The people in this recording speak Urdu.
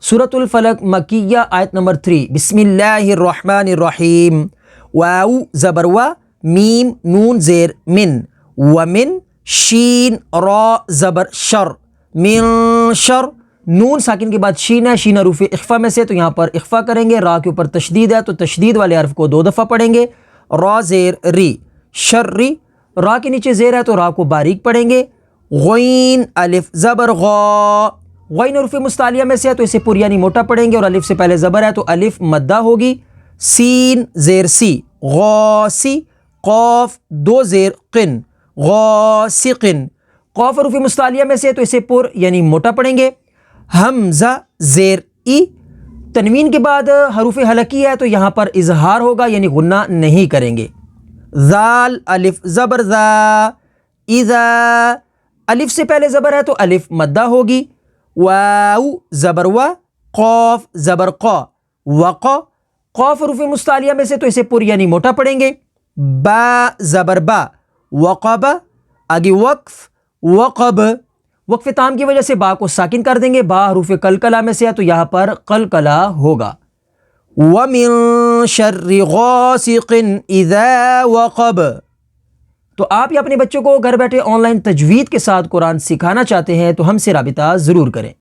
سورۃ الفلق مکیہ آیت نمبر 3. بسم اللہ الرحمن الرحیم. واو زبر وا، میم نون زیر من، ومن، شین را زبر شر، من شر. نون ساکن کے بعد شین ہے، شین حروف اخفا میں سے، تو یہاں پر اخفا کریں گے. را کے اوپر تشدید ہے تو تشدید والے حرف کو 2 دفعہ پڑھیں گے. را زیر ری، شر. را کے نیچے زیر ہے تو را کو باریک پڑھیں گے. غین الف زبر غا، غین حروف مستعلیہ میں سے ہے تو اسے پر یعنی موٹا پڑھیں گے، اور الف سے پہلے زبر ہے تو الف مدہ ہوگی. سین زیر سی، غاسی. قاف 2 زیر قن، غاسقن. قاف حروف مستعلیہ میں سے ہے تو اسے پر یعنی موٹا پڑھیں گے. حمزہ زیر ای، تنوین کے بعد حروف حلقی ہے تو یہاں پر اظہار ہوگا یعنی غنہ نہیں کریں گے. ذال الف زبر ذا، اذا. الف سے پہلے زبر ہے تو الف مدہ ہوگی. واو زبر وا، قاف زبر قا، وقا. قاف حروف مستعلیہ میں سے تو اسے پر یعنی موٹا پڑھیں گے. با زبر با، وقب. آگے وقف، وقب. وقف تام کی وجہ سے با کو ساکن کر دیں گے. با حروف قلقلہ میں سے ہے تو یہاں پر قلقلہ ہوگا. وَمِن شَرِّ غَاسِقٍ إِذَا وَقَبَ. تو آپ یا اپنے بچوں کو گھر بیٹھے آن لائن تجوید کے ساتھ قرآن سکھانا چاہتے ہیں تو ہم سے رابطہ ضرور کریں.